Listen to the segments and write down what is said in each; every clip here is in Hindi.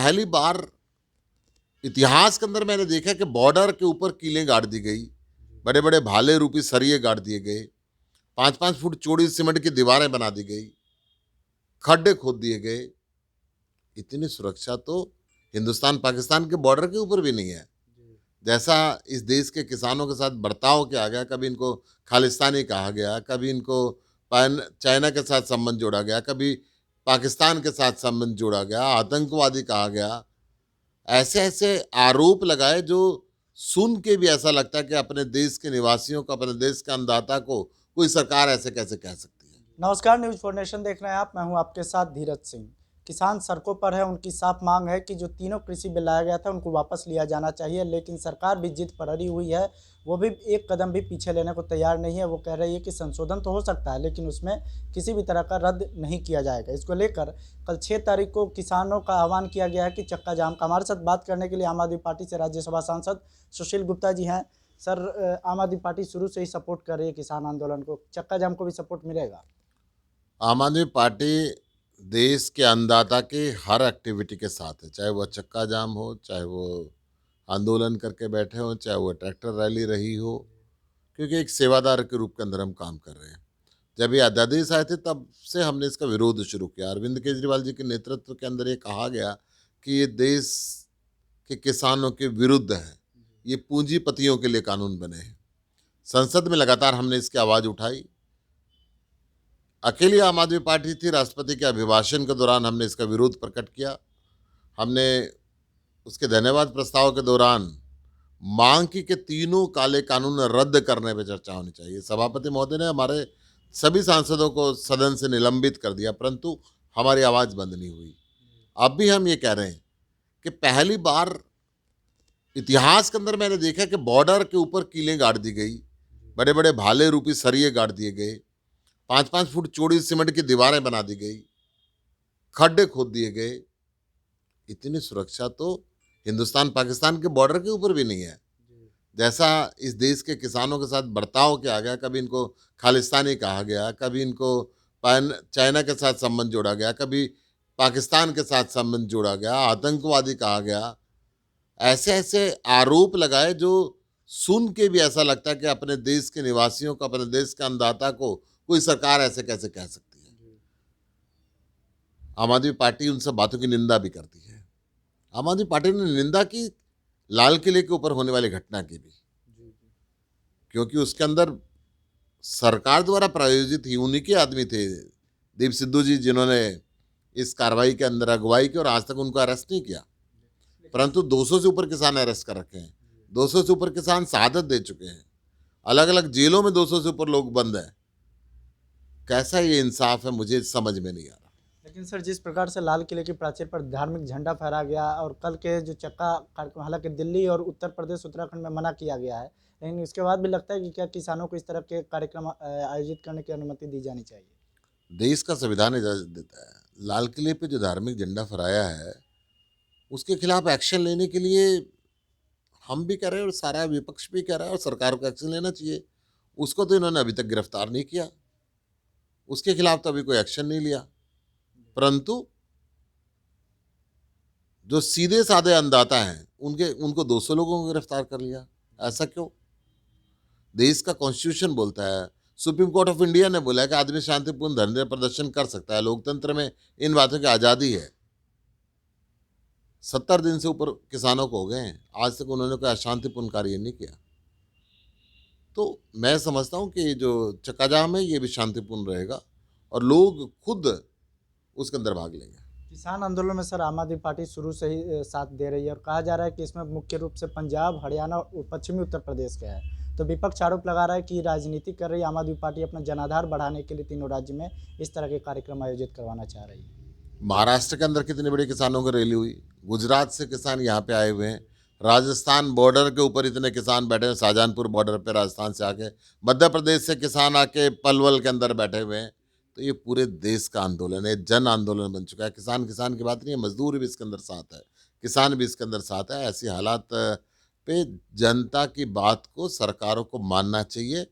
पहली बार इतिहास के अंदर मैंने देखा कि बॉर्डर के ऊपर कीलें गाड़ दी गई, बड़े बड़े भाले रूपी सरिये गाड़ दिए गए, 5-5 फुट चौड़ी सीमेंट की दीवारें बना दी गई, खड्डे खोद दिए गए। इतनी सुरक्षा तो हिंदुस्तान पाकिस्तान के बॉर्डर के ऊपर भी नहीं है। जैसा इस देश के किसानों के साथ बर्ताव किया गया, कभी इनको खालिस्तानी कहा गया, कभी इनको चाइना के साथ संबंध जोड़ा गया, कभी पाकिस्तान के साथ संबंध जोड़ा गया, आतंकवादी कहा गया, ऐसे ऐसे आरोप लगाए जो सुन के भी ऐसा लगता है कि अपने देश के निवासियों को, अपने देश के अन्नदाता को कोई सरकार ऐसे कैसे कह सकती है। नमस्कार, न्यूज़ फॉर नेशन देख रहे हैं आप। मैं हूं आपके साथ धीरज सिंह। किसान सड़कों पर है। उनकी साफ मांग है कि जो तीनों कृषि बिल लाया गया था उनको वापस लिया जाना चाहिए, लेकिन सरकार भी जिद पर अड़ी हुई है। वो भी एक कदम भी पीछे लेने को तैयार नहीं है। वो कह रही है कि संशोधन तो हो सकता है, लेकिन उसमें किसी भी तरह का रद्द नहीं किया जाएगा। इसको लेकर कल 6 तारीख को किसानों का आह्वान किया गया है कि चक्का जाम का। हमारे साथ बात करने के लिए आम आदमी पार्टी से राज्यसभा सांसद सुशील गुप्ता जी हैं। सर, आम आदमी पार्टी शुरू से ही सपोर्ट कर रही है किसान आंदोलन को, चक्का जाम को भी सपोर्ट मिलेगा? आम आदमी पार्टी देश के अन्नदाता की हर एक्टिविटी के साथ है, चाहे वह चक्का जाम हो, चाहे वो आंदोलन करके बैठे हों, चाहे वो ट्रैक्टर रैली रही हो, क्योंकि एक सेवादार के रूप के अंदर हम काम कर रहे हैं। जब ये अध्यादेश आए थे तब से हमने इसका विरोध शुरू किया। अरविंद केजरीवाल जी के नेतृत्व के अंदर ये कहा गया कि ये देश के किसानों के विरुद्ध है, ये पूंजीपतियों के लिए कानून बने हैं। संसद में लगातार हमने इसकी आवाज़ उठाई। अकेली आम आदमी पार्टी थी, राष्ट्रपति के अभिभाषण के दौरान हमने इसका विरोध प्रकट किया। हमने उसके धन्यवाद प्रस्ताव के दौरान मांग की कि तीनों काले कानून रद्द करने पर चर्चा होनी चाहिए। सभापति महोदय ने हमारे सभी सांसदों को सदन से निलंबित कर दिया, परंतु हमारी आवाज़ बंद नहीं हुई। अब भी हम ये कह रहे हैं कि पहली बार इतिहास के अंदर मैंने देखा कि बॉर्डर के ऊपर कीलें गाड़ दी गई, बड़े बड़े भाले रूपी सरिये गाड़ दिए गए, 5-5 फुट चौड़ी सीमेंट की दीवारें बना दी गई, खड्डे खोद दिए गए। इतनी सुरक्षा तो हिंदुस्तान पाकिस्तान के बॉर्डर के ऊपर भी नहीं है। जैसा इस देश के किसानों के साथ बर्ताव किया गया, कभी इनको खालिस्तानी कहा गया, कभी इनको चाइना के साथ संबंध जोड़ा गया, कभी पाकिस्तान के साथ संबंध जोड़ा गया, आतंकवादी कहा गया, ऐसे ऐसे आरोप लगाए जो सुन के भी ऐसा लगता है कि अपने देश के निवासियों को, अपने देश के अन्नदाता को कोई सरकार ऐसे कैसे कह सकती है। आम आदमी पार्टी उन सब बातों की निंदा भी करती है। आम आदमी पार्टी ने निंदा की लाल किले के ऊपर होने वाली घटना की भी, क्योंकि उसके अंदर सरकार द्वारा प्रायोजित ही उन्हीं के आदमी थे, दीप सिद्धू जी, जिन्होंने इस कार्रवाई के अंदर अगुवाई की और आज तक उनको अरेस्ट नहीं किया। परंतु 200 से ऊपर किसान अरेस्ट कर रखे हैं, 200 से ऊपर किसान शहादत दे चुके हैं, अलग अलग जेलों में 200 से ऊपर लोग बंद हैं। कैसा ये इंसाफ है, मुझे समझ में नहीं आ रहा। लेकिन सर, जिस प्रकार से लाल किले की प्राचीर पर धार्मिक झंडा फहरा गया और कल के जो चक्का कार्यक्रम, हालांकि दिल्ली और उत्तर प्रदेश उत्तराखंड में मना किया गया है, लेकिन इसके बाद भी लगता है कि क्या किसानों को इस तरह के कार्यक्रम आयोजित करने की अनुमति दी जानी चाहिए? देश का संविधान इजाजत देता है। लाल किले पे जो धार्मिक झंडा फहराया है उसके खिलाफ एक्शन लेने के लिए हम भी कह रहे हैं और सारा विपक्ष भी कह रहा है और सरकार को एक्शन लेना चाहिए। उसको तो इन्होंने अभी तक गिरफ्तार नहीं किया, उसके खिलाफ तो अभी कोई एक्शन नहीं लिया। परंतु जो सीधे साधे अन्नदाता हैं उनको 200 लोगों को गिरफ्तार कर लिया। ऐसा क्यों? देश का कॉन्स्टिट्यूशन बोलता है, सुप्रीम कोर्ट ऑफ इंडिया ने बोला है कि आदमी शांतिपूर्ण धरने प्रदर्शन कर सकता है, लोकतंत्र में इन बातों की आज़ादी है। 70 दिन से ऊपर किसानों को हो गए हैं, आज तक उन्होंने कोई अशांतिपूर्ण कार्य नहीं किया। तो मैं समझता हूँ कि जो चक्काजाम है ये भी शांतिपूर्ण रहेगा और लोग खुद उसके अंदर भाग लेंगे। किसान आंदोलन में सर आम आदमी पार्टी शुरू से ही साथ दे रही है और कहा जा रहा है कि इसमें मुख्य रूप से पंजाब, हरियाणा और पश्चिमी उत्तर प्रदेश के है। तो विपक्ष आरोप लगा रहा है कि राजनीति कर रही है आम आदमी पार्टी, अपना जनाधार बढ़ाने के लिए तीनों राज्य में इस तरह के कार्यक्रम आयोजित करवाना चाह रही है। महाराष्ट्र के अंदर कितनी बड़ी किसानों की रैली हुई, गुजरात से किसान यहाँ पे आए हुए हैं, राजस्थान बॉर्डर के ऊपर इतने किसान बैठे हैं, शाहजहानपुर बॉर्डर पे राजस्थान से आके, मध्य प्रदेश से किसान आके पलवल के अंदर बैठे हुए हैं। तो ये पूरे देश का आंदोलन है, जन आंदोलन बन चुका है। किसान किसान की बात नहीं है, मजदूर भी इसके अंदर साथ है, किसान भी इसके अंदर साथ है। ऐसी हालात पे जनता की बात को सरकारों को मानना चाहिए।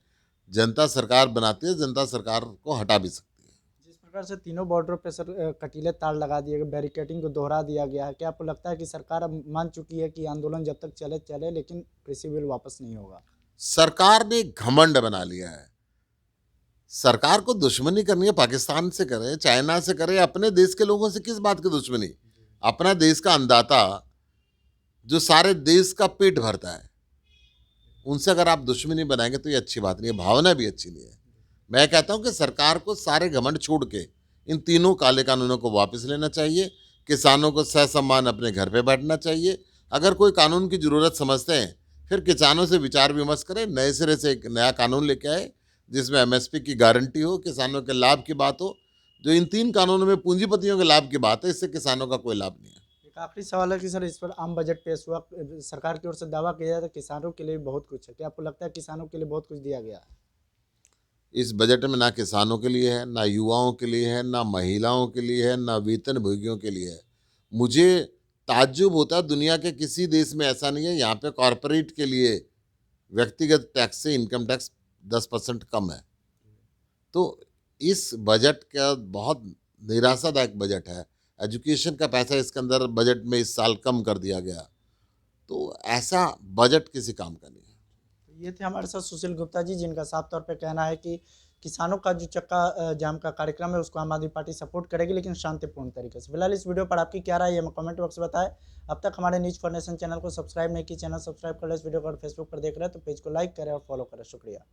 जनता सरकार बनाती है, जनता सरकार को हटा भी सकती है। सरकार से तीनों बॉर्डरों पे कटीले तार लगा दिए गए, बैरिकेडिंग को दोहरा दिया गया है। क्या आपको लगता है कि सरकार अब मान चुकी है कि आंदोलन जब तक चले चले, लेकिन कृषि बिल वापस नहीं होगा? सरकार ने एक घमंड बना लिया है। सरकार को दुश्मनी करनी है, पाकिस्तान से करे, चाइना से करे, अपने देश के लोगों से किस बात की दुश्मनी? अपना देश का अन्नदाता जो सारे देश का पेट भरता है, उनसे अगर आप दुश्मनी बनाएंगे तो ये अच्छी बात नहीं है, भावना भी अच्छी नहीं है। मैं कहता हूं कि सरकार को सारे घमंड छोड़ के इन तीनों काले कानूनों को वापस लेना चाहिए। किसानों को सहसम्मान अपने घर पे बैठना चाहिए। अगर कोई कानून की जरूरत समझते हैं, फिर किसानों से विचार विमर्श करें, नए सिरे से एक नया कानून लेके आए जिसमें एमएसपी की गारंटी हो, किसानों के लाभ की बात हो। जो इन 3 कानूनों में पूंजीपतियों के लाभ की बात है, इससे किसानों का कोई लाभ नहीं है। एक आखिरी सवाल है कि सर, इस पर आम बजट पेश हुआ, सरकार की ओर से दावा किया जाता है किसानों के लिए बहुत कुछ है। क्या आपको लगता है किसानों के लिए बहुत कुछ दिया गया है? इस बजट में ना किसानों के लिए है, ना युवाओं के लिए है, ना महिलाओं के लिए है, ना वेतनभोगियों के लिए है। मुझे ताज्जुब होता है, दुनिया के किसी देश में ऐसा नहीं है। यहाँ पे कॉरपोरेट के लिए व्यक्तिगत टैक्स से इनकम टैक्स 10% कम है। तो इस बजट का बहुत निराशादायक बजट है। एजुकेशन का पैसा इसके अंदर बजट में इस साल कम कर दिया गया। तो ऐसा बजट किसी काम का नहीं है। तो ये थे हमारे साथ सुशील गुप्ता जी, जिनका साफ तौर पे कहना है कि किसानों का जो चक्का जाम का कार्यक्रम है उसको आम आदमी पार्टी सपोर्ट करेगी, लेकिन शांतिपूर्ण तरीके से। फिलहाल इस वीडियो पर आपकी क्या राय है, हमें कमेंट बॉक्स में बताएं। अब तक हमारे न्यूज़ फॉर नेशन चैनल को सब्सक्राइब नहीं की, चैनल सब्सक्राइब कर लें। इस वीडियो को अगर फेसबुक पर देख रहे हैं तो पेज को लाइक करें और फॉलो करें। शुक्रिया।